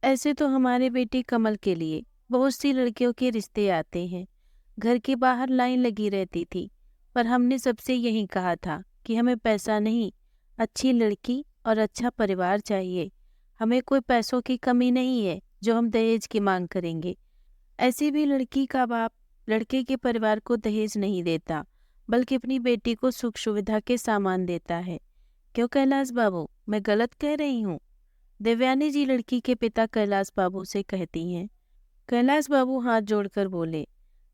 ऐसे तो हमारे बेटे कमल के लिए बहुत सी लड़कियों के रिश्ते आते हैं। घर के बाहर लाइन लगी रहती थी, पर हमने सबसे यही कहा था कि हमें पैसा नहीं, अच्छी लड़की और अच्छा परिवार चाहिए। हमें कोई पैसों की कमी नहीं है जो हम दहेज की मांग करेंगे। ऐसी भी लड़की का बाप लड़के के परिवार को दहेज नहीं देता, बल्कि अपनी बेटी को सुख सुविधा के सामान देता है। क्यों कैलाश बाबू, मैं गलत कह रही हूँ? देवयानी जी लड़की के पिता कैलाश बाबू से कहती हैं। कैलाश बाबू हाथ जोड़कर बोले,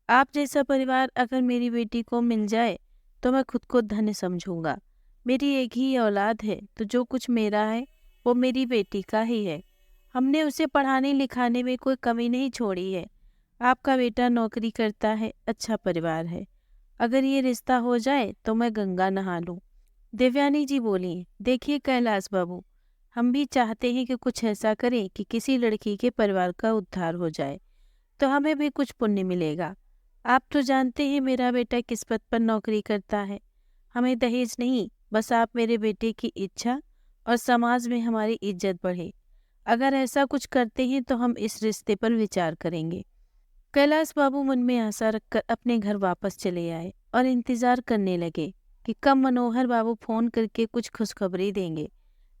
आप जैसा परिवार अगर मेरी बेटी को मिल जाए तो मैं खुद को धन्य समझूंगा। मेरी एक ही औलाद है, तो जो कुछ मेरा है वो मेरी बेटी का ही है। हमने उसे पढ़ाने लिखाने में कोई कमी नहीं छोड़ी है। आपका बेटा नौकरी करता है, अच्छा परिवार है। अगर ये रिश्ता हो जाए तो मैं गंगा नहा लूं। देवयानी जी बोली, देखिए कैलाश बाबू, हम भी चाहते हैं कि कुछ ऐसा करें कि किसी लड़की के परिवार का उद्धार हो जाए, तो हमें भी कुछ पुण्य मिलेगा। आप तो जानते हैं मेरा बेटा किस पद पर नौकरी करता है। हमें दहेज नहीं, बस आप मेरे बेटे की इच्छा और समाज में हमारी इज्जत बढ़े। अगर ऐसा कुछ करते हैं तो हम इस रिश्ते पर विचार करेंगे। कैलाश बाबू मन में आशा रखकर अपने घर वापस चले आए और इंतजार करने लगे कि कब मनोहर बाबू फोन करके कुछ खुशखबरी देंगे।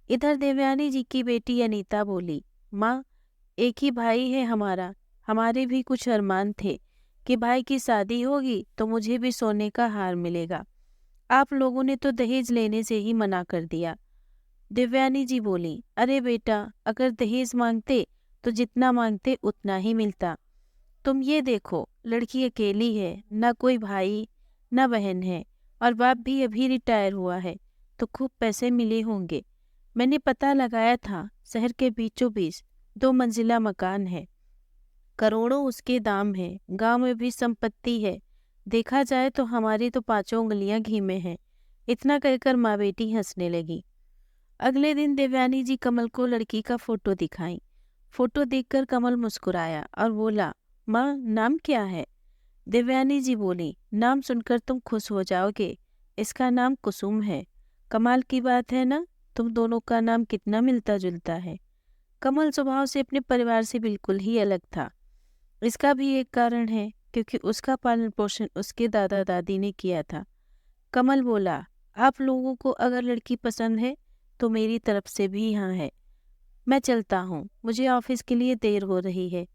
इधर देवयानी जी की बेटी अनीता बोली, माँ, एक ही भाई है हमारा। हमारे भी कुछ अरमान थे कि भाई की शादी होगी तो मुझे भी सोने का हार मिलेगा। आप लोगों ने तो दहेज लेने से ही मना कर दिया। देवयानी जी बोली, अरे बेटा, अगर दहेज मांगते तो जितना मांगते उतना ही मिलता। तुम ये देखो, लड़की अकेली है, ना कोई भाई ना बहन है, और बाप भी अभी रिटायर हुआ है, तो खूब पैसे मिले होंगे। मैंने पता लगाया था, शहर के बीचों बीच 2 मंजिला मकान है, करोड़ों उसके दाम है। गांव में भी संपत्ति है। देखा जाए तो हमारी तो 5 उंगलियां घी में हैं। इतना कहकर माँ बेटी हंसने लगी। अगले दिन देवयानी जी कमल को लड़की का फोटो दिखाई। फोटो देखकर कमल मुस्कुराया और बोला, माँ, नाम क्या है? देवयानी जी बोली, नाम सुनकर तुम खुश हो जाओगे। इसका नाम कुसुम है। कमाल की बात है ना, तुम दोनों का नाम कितना मिलता जुलता है। कमल स्वभाव से अपने परिवार से बिल्कुल ही अलग था। इसका भी एक कारण है, क्योंकि उसका पालन पोषण उसके दादा दादी ने किया था। कमल बोला, आप लोगों को अगर लड़की पसंद है तो मेरी तरफ से भी यहाँ है। मैं चलता हूँ, मुझे ऑफिस के लिए देर हो रही है।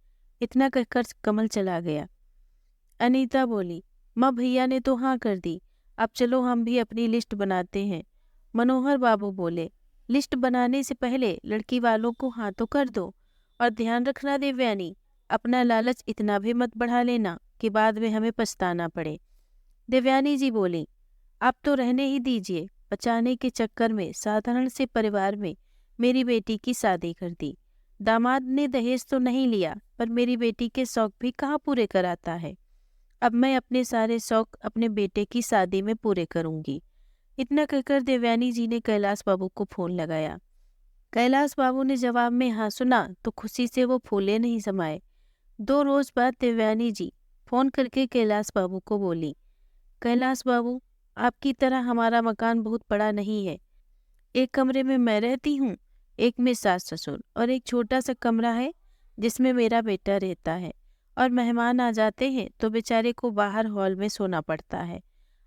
इतना कहकर कमल चला गया। अनीता बोली, माँ, भैया ने तो हाँ कर दी, अब चलो हम भी अपनी लिस्ट बनाते हैं। मनोहर बाबू बोले, लिस्ट बनाने से पहले लड़की वालों को हाँ तो कर दो। और ध्यान रखना देवयानी, अपना लालच इतना भी मत बढ़ा लेना कि बाद में हमें पछताना पड़े। देवयानी जी बोली, आप तो रहने ही दीजिए। बचाने के चक्कर में साधारण से परिवार में मेरी बेटी की शादी कर दी। दामाद ने दहेज तो नहीं लिया, पर मेरी बेटी के शौक भी कहाँ पूरे कराता है। अब मैं अपने सारे शौक अपने बेटे की शादी में पूरे करूंगी। इतना कहकर देवयानी जी ने कैलाश बाबू को फोन लगाया। कैलाश बाबू ने जवाब में हाँ सुना तो खुशी से वो फूले नहीं समाये। 2 रोज बाद देवयानी जी फोन करके कैलाश बाबू को बोली, कैलाश बाबू, आपकी तरह हमारा मकान बहुत बड़ा नहीं है। एक कमरे में मैं रहती हूँ, एक में सास ससुर, और एक छोटा सा कमरा है जिसमें मेरा बेटा रहता है। और मेहमान आ जाते हैं तो बेचारे को बाहर हॉल में सोना पड़ता है।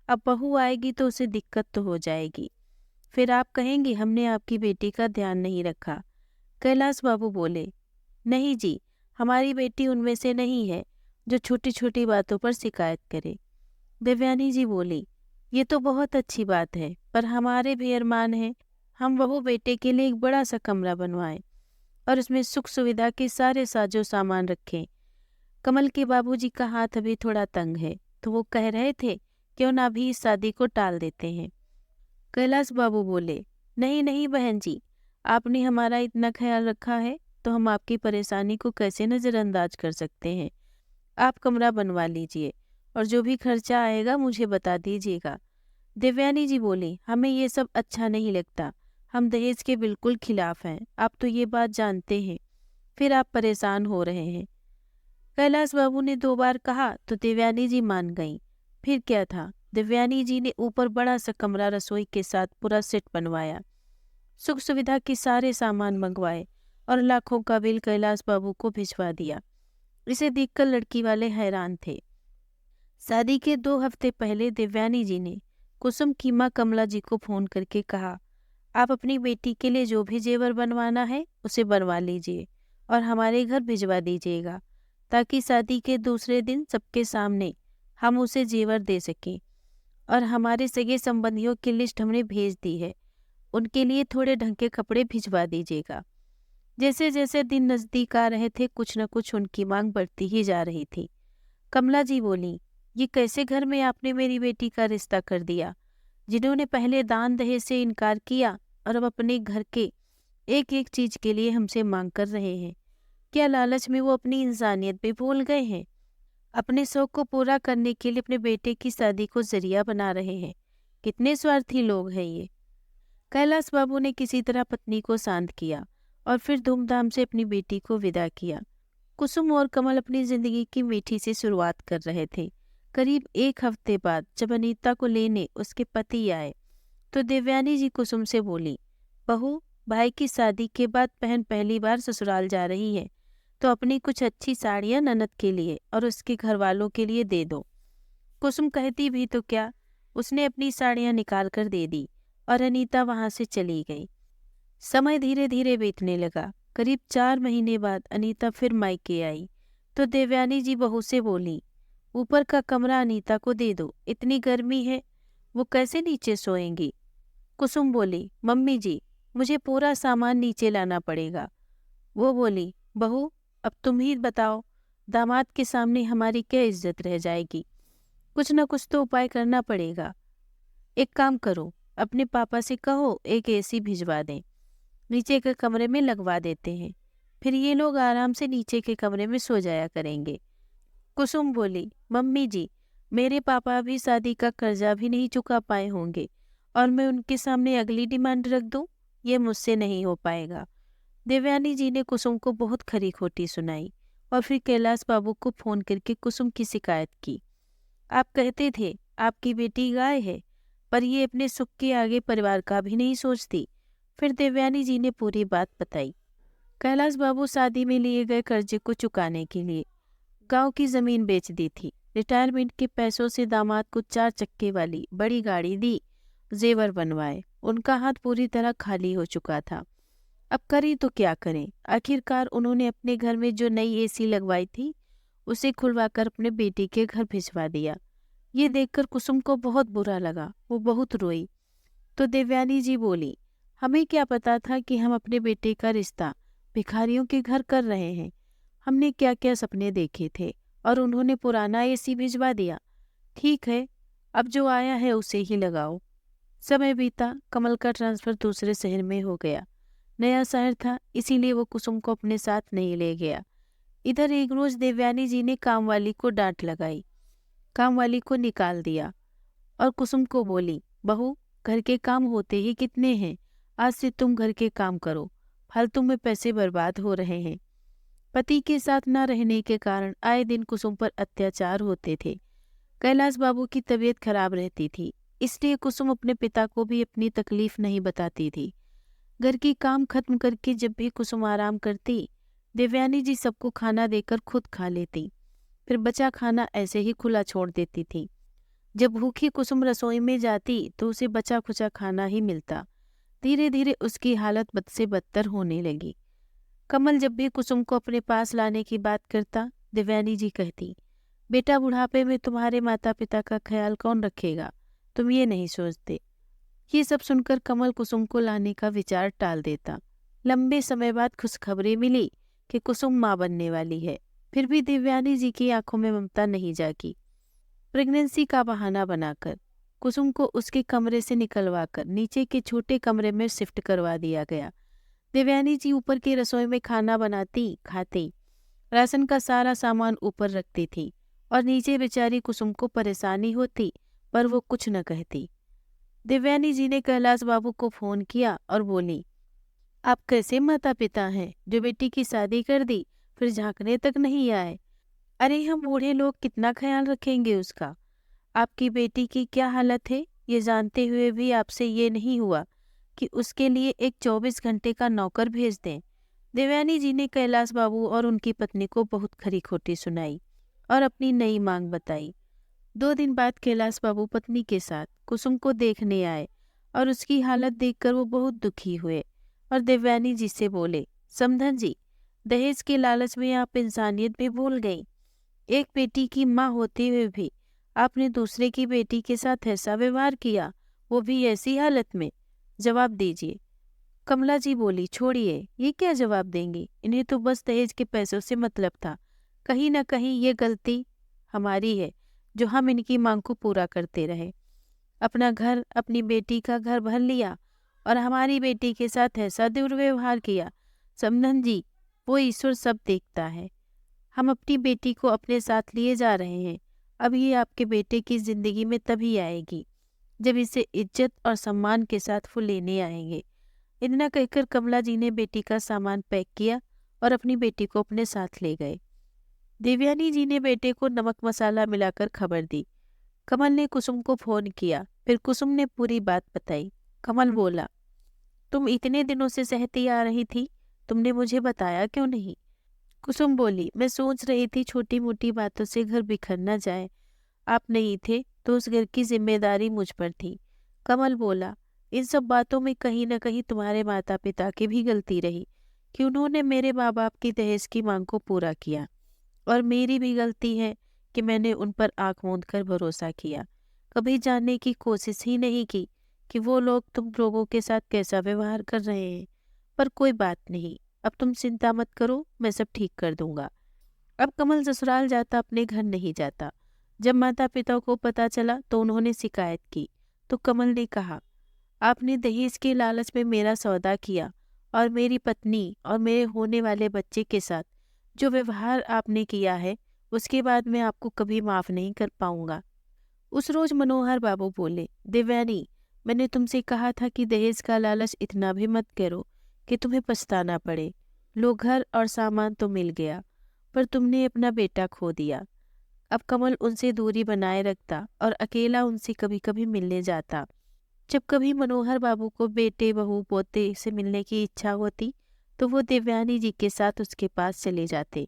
अब बहू आएगी तो उसे दिक्कत तो हो जाएगी। फिर आप कहेंगे हमने आपकी बेटी का ध्यान नहीं रखा। कैलाश बाबू बोले, नहीं जी, हमारी बेटी उनमें से नहीं है जो छोटी छोटी बातों पर शिकायत करे। देवयानी जी बोली, ये तो बहुत अच्छी बात है, पर हमारे भी अरमान हैं। हम बहू बेटे के लिए एक बड़ा सा कमरा बनवाएं और उसमें सुख सुविधा के सारे साजो सामान रखें। कमल के बाबूजी का हाथ अभी थोड़ा तंग है, तो वो कह रहे थे क्यों ना भी इस शादी को टाल देते हैं। कैलाश बाबू बोले, नहीं नहीं बहन जी, आपने हमारा इतना ख्याल रखा है तो हम आपकी परेशानी को कैसे नज़रअंदाज कर सकते हैं। आप कमरा बनवा लीजिए और जो भी खर्चा आएगा मुझे बता दीजिएगा। देवयानी जी बोली, हमें ये सब अच्छा नहीं लगता। हम दहेज के बिल्कुल खिलाफ हैं। आप तो ये बात जानते हैं, फिर आप परेशान हो रहे हैं। कैलाश बाबू ने 2 बार कहा तो देवयानी जी मान गईं। फिर क्या था, देवयानी जी ने ऊपर बड़ा सा कमरा रसोई के साथ पूरा सेट बनवाया, सुख सुविधा के सारे सामान मंगवाए और लाखों का बिल कैलाश बाबू को भिजवा दिया। इसे देखकर लड़की वाले हैरान थे। शादी के 2 हफ्ते पहले देवयानी जी ने कुसुम की माँ कमला जी को फोन करके कहा, आप अपनी बेटी के लिए जो भी जेवर बनवाना है उसे बनवा लीजिए और हमारे घर भिजवा दीजिएगा, ताकि शादी के दूसरे दिन सबके सामने हम उसे जेवर दे सकें। और हमारे सगे संबंधियों की लिस्ट हमने भेज दी है, उनके लिए थोड़े ढंग के कपड़े भिजवा दीजिएगा। जैसे जैसे दिन नजदीक आ रहे थे, कुछ न कुछ उनकी मांग बढ़ती ही जा रही थी। कमला जी बोली, ये कैसे घर में आपने मेरी बेटी का रिश्ता कर दिया, जिन्होंने पहले दान दहेज से इनकार किया और अब अपने घर के एक एक चीज के लिए हमसे मांग कर रहे हैं। क्या लालच में वो अपनी इंसानियत भी भूल गए हैं? अपने शौक को पूरा करने के लिए अपने बेटे की शादी को जरिया बना रहे हैं। कितने स्वार्थी लोग हैं ये। कैलाश बाबू ने किसी तरह पत्नी को शांत किया और फिर धूमधाम से अपनी बेटी को विदा किया। कुसुम और कमल अपनी जिंदगी की मीठी सी शुरुआत कर रहे थे। करीब 1 हफ्ते बाद जब अनीता को लेने उसके पति आए तो देवयानी जी कुसुम से बोली, बहू, भाई की शादी के बाद बहन पहली बार ससुराल जा रही है, तो अपनी कुछ अच्छी साड़ियां ननद के लिए और उसके घर वालों के लिए दे दो। कुसुम कहती भी तो क्या, उसने अपनी साड़ियां निकाल कर दे दी और अनीता वहां से चली गई। समय धीरे धीरे बीतने लगा। करीब 4 महीने बाद अनीता फिर मायके आई तो देवयानी जी बहू से बोली, ऊपर का कमरा अनीता को दे दो, इतनी गर्मी है, वो कैसे नीचे सोएंगी। कुसुम बोली, मम्मी जी, मुझे पूरा सामान नीचे लाना पड़ेगा। वो बोली, बहू, अब तुम ही बताओ, दामाद के सामने हमारी क्या इज्जत रह जाएगी। कुछ न कुछ तो उपाय करना पड़ेगा। एक काम करो, अपने पापा से कहो एक एसी भिजवा दें, नीचे के कमरे में लगवा देते हैं, फिर ये लोग आराम से नीचे के कमरे में सो जाया करेंगे। कुसुम बोली, मम्मी जी, मेरे पापा अभी शादी का कर्जा भी नहीं चुका पाए होंगे और मैं उनके सामने अगली डिमांड रख दूं, ये मुझसे नहीं हो पाएगा। देवयानी जी ने कुसुम को बहुत खरी खोटी सुनाई और फिर कैलाश बाबू को फोन करके कुसुम की शिकायत की। आप कहते थे आपकी बेटी गाय है, पर ये अपने सुख के आगे परिवार का भी नहीं सोचती। फिर देवयानी जी ने पूरी बात बताई। कैलाश बाबू शादी में लिए गए कर्जे को चुकाने के लिए गांव की जमीन बेच दी थी। रिटायरमेंट के पैसों से दामाद को 4 चक्के वाली बड़ी गाड़ी दी, जेवर बनवाए। उनका हाथ पूरी तरह खाली हो चुका था। अब करें तो क्या करें। आखिरकार उन्होंने अपने घर में जो नई एसी लगवाई थी उसे खुलवाकर अपने बेटी के घर भिजवा दिया। ये देखकर कुसुम को बहुत बुरा लगा, वो बहुत रोई। तो देवयानी जी बोली, हमें क्या पता था कि हम अपने बेटे का रिश्ता भिखारियों के घर कर रहे हैं। हमने क्या क्या सपने देखे थे और उन्होंने पुराना एसी भिजवा दिया। ठीक है, अब जो आया है उसे ही लगाओ। समय बीता, कमल का ट्रांसफर दूसरे शहर में हो गया। नया शहर था, इसीलिए वो कुसुम को अपने साथ नहीं ले गया। इधर एक रोज देवयानी जी ने कामवाली को डांट लगाई। कामवाली को निकाल दिया और कुसुम को बोली, बहू, घर के काम होते ही कितने हैं, आज से तुम घर के काम करो, फालतू में पैसे बर्बाद हो रहे हैं। पति के साथ न रहने के कारण आए दिन कुसुम पर अत्याचार होते थे। कैलाश बाबू की तबीयत खराब रहती थी, इसलिए कुसुम अपने पिता को भी अपनी तकलीफ नहीं बताती थी। घर की काम खत्म करके जब भी कुसुम आराम करती, देवयानी जी सबको खाना देकर खुद खा लेती, फिर बचा खाना ऐसे ही खुला छोड़ देती थी। जब भूखी कुसुम रसोई में जाती तो उसे बचा खुचा खाना ही मिलता। धीरे धीरे उसकी हालत बद से बदतर होने लगी। कमल जब भी कुसुम को अपने पास लाने की बात करता, देवयानी जी कहती, बेटा, बुढ़ापे में तुम्हारे माता पिता का ख्याल कौन रखेगा, तुम ये नहीं सोचते। ये सब सुनकर कमल कुसुम को लाने का विचार टाल देता। लंबे समय बाद खुशखबरी मिली कि कुसुम माँ बनने वाली है। फिर भी देवयानी जी की आंखों में ममता नहीं जागी। प्रेगनेंसी का बहाना बनाकर कुसुम को उसके कमरे से निकलवाकर नीचे के छोटे कमरे में शिफ्ट करवा दिया गया। देवयानी जी ऊपर की रसोई में खाना बनाती, खाती, राशन का सारा सामान ऊपर रखती थी और नीचे बेचारी कुसुम को परेशानी होती, पर वो कुछ न कहती। देवयानी जी ने कैलाश बाबू को फोन किया और बोली, आप कैसे माता पिता हैं जो बेटी की शादी कर दी फिर झांकने तक नहीं आए। अरे हम बूढ़े लोग कितना ख्याल रखेंगे उसका। आपकी बेटी की क्या हालत है ये जानते हुए भी आपसे ये नहीं हुआ कि उसके लिए एक 24 घंटे का नौकर भेज दें। देवयानी जी ने कैलाश बाबू और उनकी पत्नी को बहुत खरी खोटी सुनाई और अपनी नई मांग बताई। 2 दिन बाद कैलाश बाबू पत्नी के साथ कुसुम को देखने आए और उसकी हालत देखकर वो बहुत दुखी हुए और देवयानी जी से बोले, समधन जी, दहेज के लालच में आप इंसानियत भी भूल गई। एक बेटी की माँ होते हुए भी आपने दूसरे की बेटी के साथ ऐसा व्यवहार किया, वो भी ऐसी हालत में। जवाब दीजिए। कमला जी बोली, छोड़िए, ये क्या जवाब देंगी, इन्हें तो बस दहेज के पैसों से मतलब था। कहीं ना कहीं ये गलती हमारी है जो हम इनकी मांग को पूरा करते रहे। अपना घर, अपनी बेटी का घर भर लिया और हमारी बेटी के साथ ऐसा दुर्व्यवहार किया। समधन जी, वो ईश्वर सब देखता है। हम अपनी बेटी को अपने साथ लिए जा रहे हैं। अब ये आपके बेटे की जिंदगी में तभी आएगी जब इसे इज्जत और सम्मान के साथ वो लेने आएंगे। इतना कहकर कमला जी ने बेटी का सामान पैक किया और अपनी बेटी को अपने साथ ले गए। देवयानी जी ने बेटे को नमक मसाला मिलाकर खबर दी। कमल ने कुसुम को फोन किया, फिर कुसुम ने पूरी बात बताई। कमल बोला, तुम इतने दिनों से सहती आ रही थी, तुमने मुझे बताया क्यों नहीं? कुसुम बोली, मैं सोच रही थी छोटी मोटी बातों से घर बिखर न जाए। आप नहीं थे तो उस घर की जिम्मेदारी मुझ पर थी। कमल बोला, इन सब बातों में कहीं न कहीं तुम्हारे माता पिता की भी गलती रही कि उन्होंने मेरे माँ बाप की दहेज की मांग को पूरा किया, और मेरी भी गलती है कि मैंने उन पर आंख मूंद कर भरोसा किया। कभी जानने की कोशिश ही नहीं की कि वो लोग तुम लोगों के साथ कैसा व्यवहार कर रहे हैं। पर कोई बात नहीं, अब तुम चिंता मत करो, मैं सब ठीक कर दूंगा। अब कमल ससुराल जाता अपने घर नहीं जाता। जब माता पिता को पता चला तो उन्होंने शिकायत की, तो कमल ने कहा, आपने दहेज के लालच में मेरा सौदा किया और मेरी पत्नी और मेरे होने वाले बच्चे के साथ जो व्यवहार आपने किया है, उसके बाद मैं आपको कभी माफ नहीं कर पाऊंगा। उस रोज मनोहर बाबू बोले, देवयानी, मैंने तुमसे कहा था कि दहेज का लालच इतना भी मत करो कि तुम्हें पछताना पड़े। लो, घर और सामान तो मिल गया, पर तुमने अपना बेटा खो दिया। अब कमल उनसे दूरी बनाए रखता और अकेला उनसे कभी कभी मिलने जाता। जब कभी मनोहर बाबू को बेटे बहू पोते से मिलने की इच्छा होती तो वो देवयानी जी के साथ उसके पास चले जाते।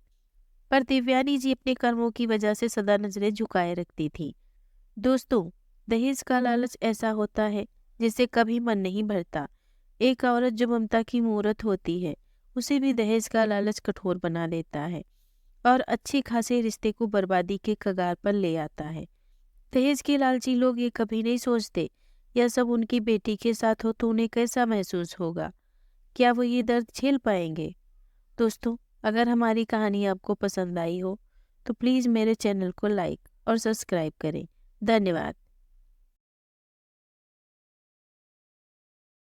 पर देवयानी जी अपने कर्मों की वजह से सदा नजरें झुकाए रखती थी। दोस्तों, दहेज का लालच ऐसा होता है जिससे कभी मन नहीं भरता। एक औरत जो ममता की मूरत होती है, उसे भी दहेज का लालच कठोर बना देता है और अच्छे खासे रिश्ते को बर्बादी के कगार पर ले आता है। दहेज के लालची लोग ये कभी नहीं सोचते यह सब उनकी बेटी के साथ हो तो उन्हें कैसा महसूस होगा। क्या वो ये दर्द झेल पाएंगे? दोस्तों, अगर हमारी कहानी आपको पसंद आई हो तो प्लीज़ मेरे चैनल को लाइक और सब्सक्राइब करें। धन्यवाद।